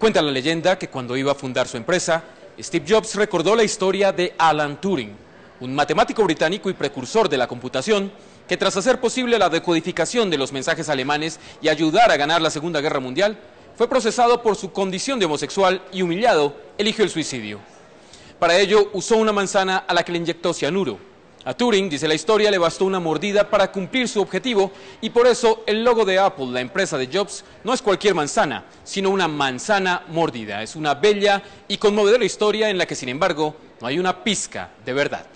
Cuenta la leyenda que cuando iba a fundar su empresa, Steve Jobs recordó la historia de Alan Turing, un matemático británico y precursor de la computación, que tras hacer posible la decodificación de los mensajes alemanes y ayudar a ganar la Segunda Guerra Mundial, fue procesado por su condición de homosexual y humillado, eligió el suicidio. Para ello usó una manzana a la que le inyectó cianuro. A Turing, dice la historia, le bastó una mordida para cumplir su objetivo y por eso el logo de Apple, la empresa de Jobs, no es cualquier manzana, sino una manzana mordida. Es una bella y conmovedora historia en la que, sin embargo, no hay una pizca de verdad.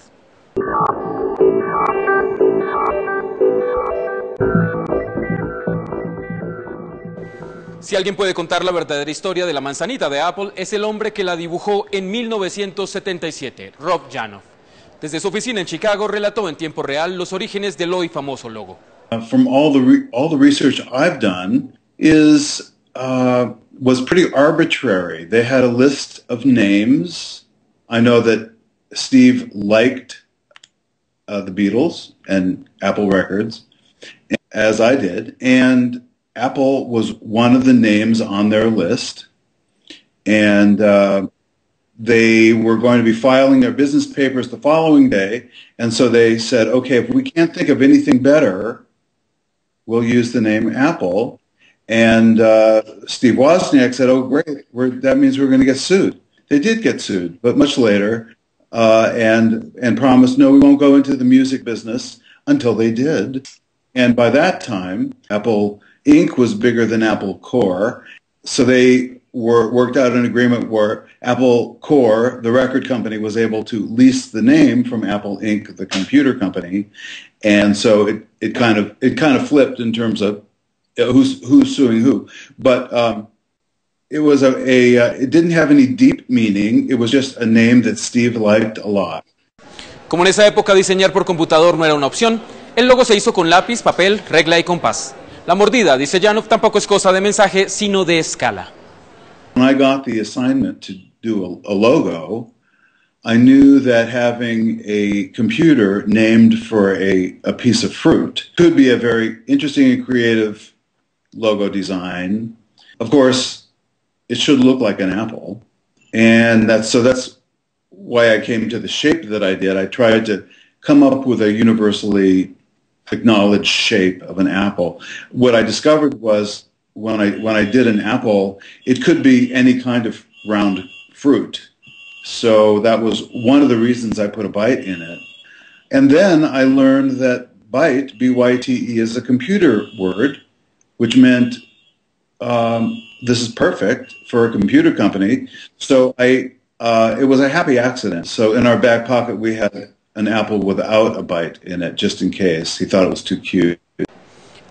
Si alguien puede contar la verdadera historia de la manzanita de Apple, es el hombre que la dibujó en 1977, Rob Janoff. Desde su oficina en Chicago relató en tiempo real los orígenes del hoy famoso logo. From all the research I've done was pretty arbitrary. They had a list of names. I know that Steve liked the Beatles and Apple Records, as I did, and Apple was one of the names on their list, and they were going to be filing their business papers the following day, and so they said, okay, if we can't think of anything better, we'll use the name Apple. And Steve Wozniak said, oh, great, that means we're going to get sued. They did get sued, but much later, and promised, no, we won't go into the music business until they did. And by that time, Apple Inc. was bigger than Apple Corps, so they worked out an agreement where Apple Corps, the record company, was able to lease the name from Apple Inc., the computer company, and so it kind of flipped in terms of who's suing who. But it didn't have any deep meaning. It was just a name that Steve liked a lot. Como en esa época diseñar por computador no era una opción, el logo se hizo con lápiz, papel, regla y compás. La mordida, dice Janoff, tampoco es cosa de mensaje, sino de escala. When I got the assignment to do a logo, I knew that having a computer named for a piece of fruit could be a very interesting and creative logo design. Of course, it should look like an apple, and that's why I came to the shape that I did. I tried to come up with a universally acknowledged shape of an apple. What I discovered was when I did an apple, it could be any kind of round fruit. So that was one of the reasons I put a byte in it. And then I learned that byte, B-Y-T-E, is a computer word, which meant this is perfect for a computer company. So it was a happy accident. So in our back pocket, we had an apple without a byte in it, just in case. He thought it was too cute.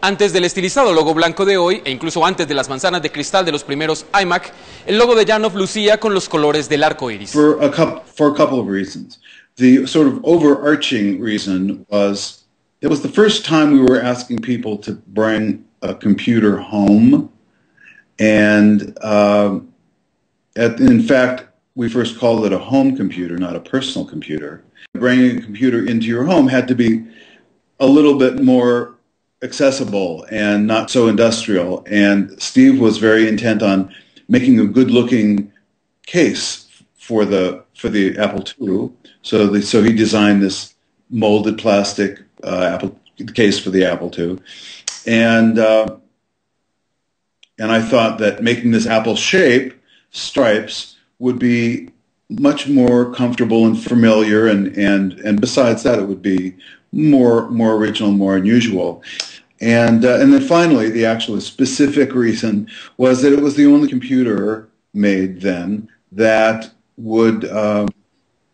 Antes del estilizado logo blanco de hoy, e incluso antes de las manzanas de cristal de los primeros iMac, el logo de Janoff lucía con los colores del arco iris. For a couple of reasons. The sort of overarching reason was it was the first time we were asking people to bring a computer home, and in fact, we first called it a home computer, not a personal computer. Bringing a computer into your home had to be a little bit more accessible and not so industrial, and Steve was very intent on making a good-looking case for the Apple II. So he designed this molded plastic Apple case for the Apple II, and I thought that making this apple shape stripes would be much more comfortable and familiar, and besides that, it would be more original, more unusual. And then finally, the actual specific reason was that it was the only computer made then that would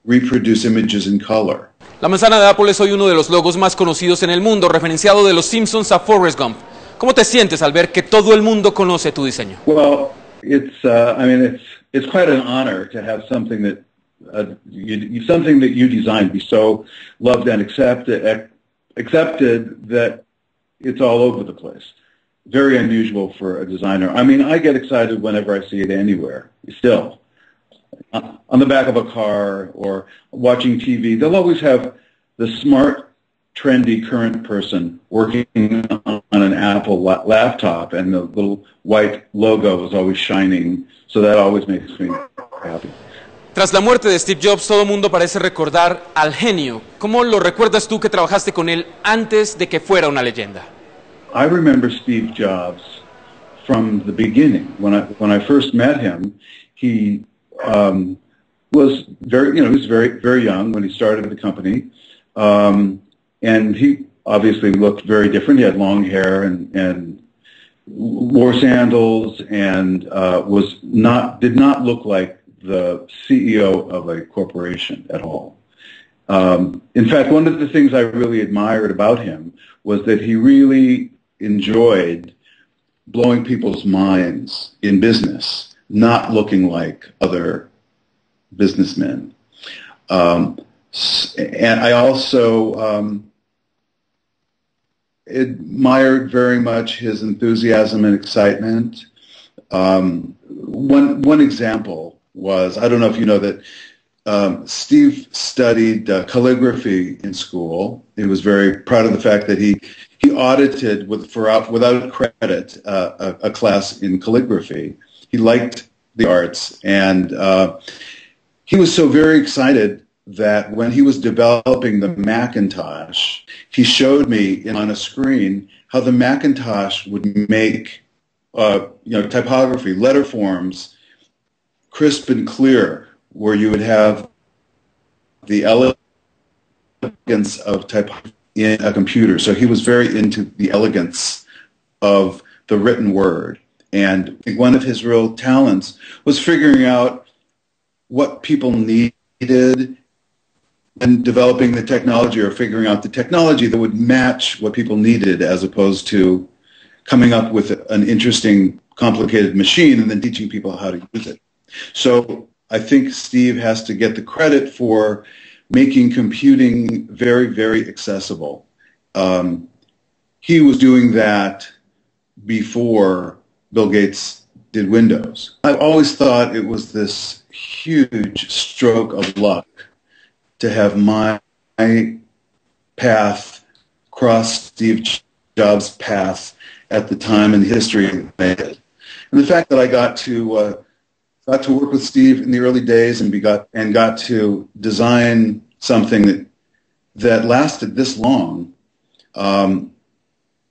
reproduce images in color. La manzana de Apple es hoy uno de los logos más conocidos en el mundo, referenciado de los Simpsons a Forrest Gump. ¿Cómo te sientes al ver que todo el mundo conoce tu diseño? Well, it's quite an honor to have something that you designed be so loved and accepted that it's all over the place. Very unusual for a designer. I mean, I get excited whenever I see it anywhere, still. On the back of a car or watching TV, they'll always have the smart trendy current person working on an Apple laptop, and the little white logo was always shining, so that always makes me happy. Tras la muerte de Steve Jobs, todo el mundo parece recordar al genio. ¿Cómo lo recuerdas tú que trabajaste con él antes de que fuera una leyenda? I remember Steve Jobs from the beginning. When I first met him, he was very young when he started the company, and he obviously looked very different. He had long hair and wore sandals, and did not look like the CEO of a corporation at all. In fact, one of the things I really admired about him was that he really enjoyed blowing people's minds in business, not looking like other businessmen. And I also admired very much his enthusiasm and excitement. One example was, I don't know if you know that Steve studied calligraphy in school. He was very proud of the fact that he audited without credit a class in calligraphy. He liked the arts, and he was so very excited that when he was developing the Macintosh, he showed me on a screen how the Macintosh would make typography, letter forms, crisp and clear, where you would have the elegance of typography in a computer. So he was very into the elegance of the written word. And I think one of his real talents was figuring out what people needed and developing the technology, or figuring out the technology that would match what people needed, as opposed to coming up with an interesting, complicated machine and then teaching people how to use it. So I think Steve has to get the credit for making computing very, very accessible. He was doing that before Bill Gates did Windows. I've always thought it was this huge stroke of luck to have my path cross Steve Jobs' path at the time in history made it. And the fact that I got to work with Steve in the early days and got to design something that lasted this long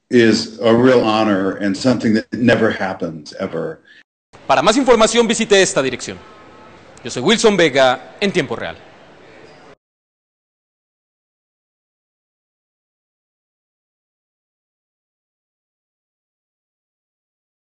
is a real honor, and something that never happens ever. Para más información visite esta dirección. Yo soy Wilson Vega, en tiempo real.